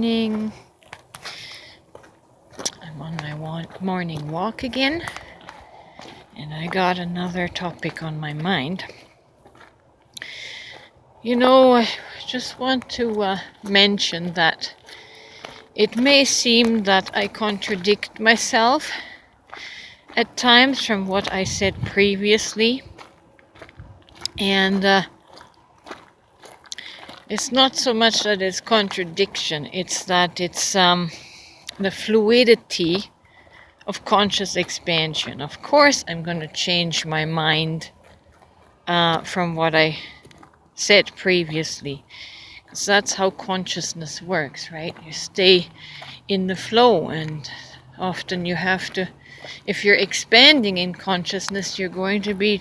Morning. I'm on my morning walk again, and I got another topic on my mind. I just want to mention that it may seem that I contradict myself at times from what I said previously, and it's not so much that it's contradiction, it's that it's the fluidity of conscious expansion. Of course, I'm going to change my mind from what I said previously, because that's how consciousness works, right? You stay in the flow, and often you have to, if you're expanding in consciousness, you're going to be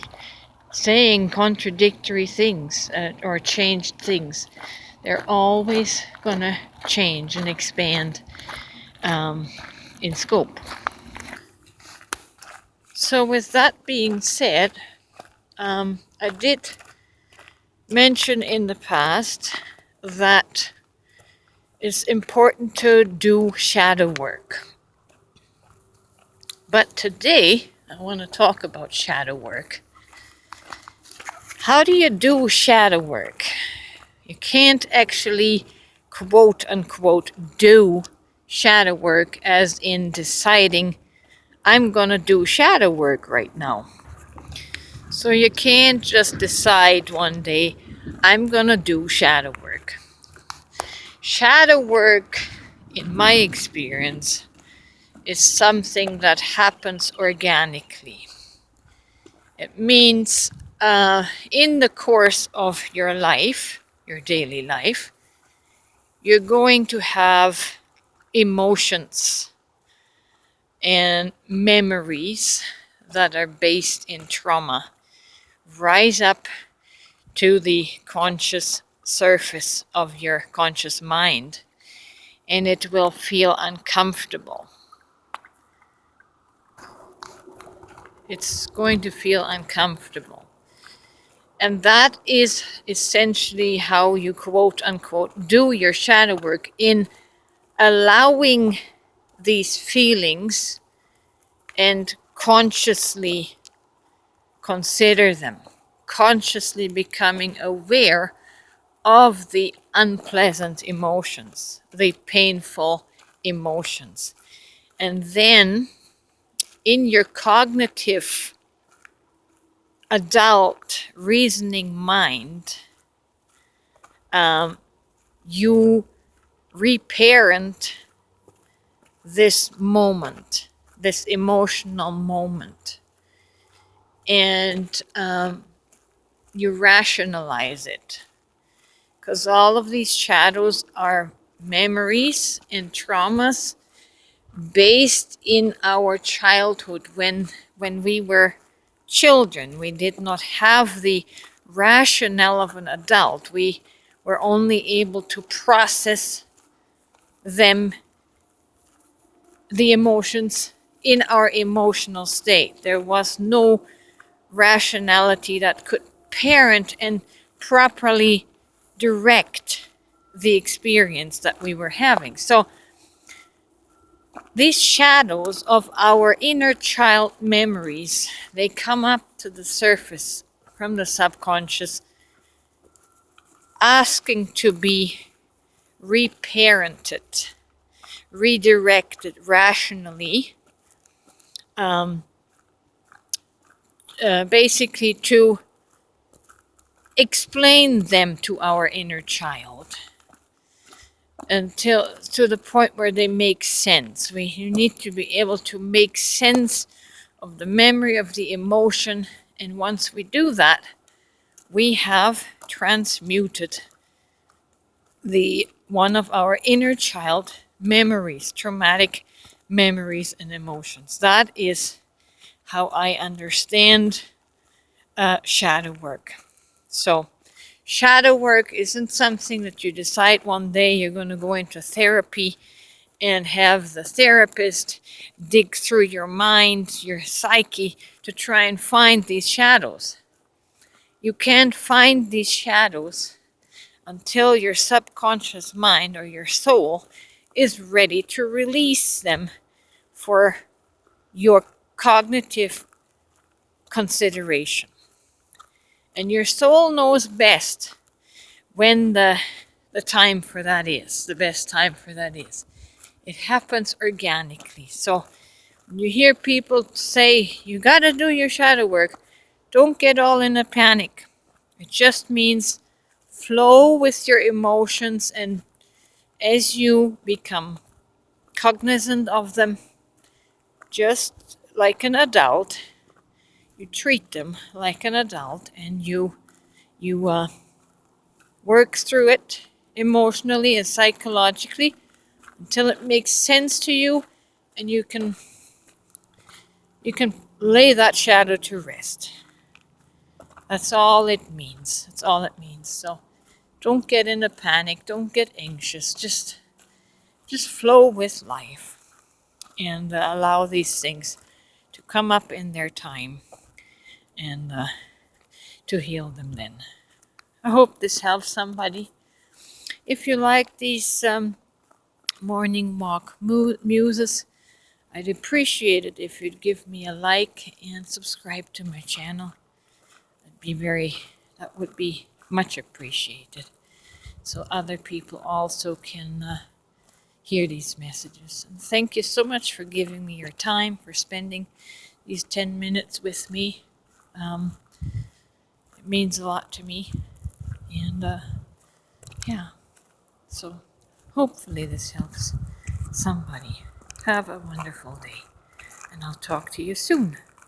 saying contradictory things or changed things. They're always going to change and expand in scope. So with that being said, I did mention in the past that it's important to do shadow work. But today, I want to talk about shadow work. How do you do shadow work? You can't actually, quote unquote, do shadow work as in deciding, I'm going to do shadow work right now. So you can't just decide one day, I'm going to do shadow work. Shadow work, in my experience, is something that happens organically. It means in the course of your life, your daily life, you're going to have emotions and memories that are based in trauma rise up to the conscious surface of your conscious mind, and it will feel uncomfortable. It's going to feel uncomfortable. And that is essentially how you, quote unquote, do your shadow work, in allowing these feelings and consciously consider them, consciously becoming aware of the unpleasant emotions, the painful emotions. And then in your cognitive adult reasoning mind, you reparent this moment, this emotional moment, and you rationalize it. Because all of these shadows are memories and traumas based in our childhood when we were children. We did not have the rationale of an adult. We were only able to process them, the emotions, in our emotional state. There was no rationality that could parent and properly direct the experience that we were having. So these shadows of our inner child memories, they come up to the surface from the subconscious, asking to be reparented, redirected rationally, basically to explain them to our inner child until to the point where they make sense. We need to be able to make sense of the memory, of the emotion, and once we do that, we have transmuted the one of our inner child memories, traumatic memories and emotions. That is how I understand shadow work. So shadow work isn't something that you decide one day you're going to go into therapy and have the therapist dig through your mind, your psyche, to try and find these shadows. You can't find these shadows until your subconscious mind or your soul is ready to release them for your cognitive consideration. And your soul knows best when the time for that is, the best time for that is. It happens organically. So when you hear people say, you got to do your shadow work, don't get all in a panic. It just means flow with your emotions, and as you become cognizant of them, just like an adult, you treat them like an adult, and you work through it emotionally and psychologically until it makes sense to you, and you can lay that shadow to rest. That's all it means. That's all it means. So don't get in a panic. Don't get anxious. Just flow with life, and allow these things to come up in their time, and to heal them then. I hope this helps somebody. If you like these morning walk muses, I'd appreciate it if you'd give me a like and subscribe to my channel. That would be much appreciated, so other people also can hear these messages. And thank you so much for giving me your time, for spending these 10 minutes with me. It means a lot to me, and yeah, so hopefully this helps somebody. Have a wonderful day, and I'll talk to you soon.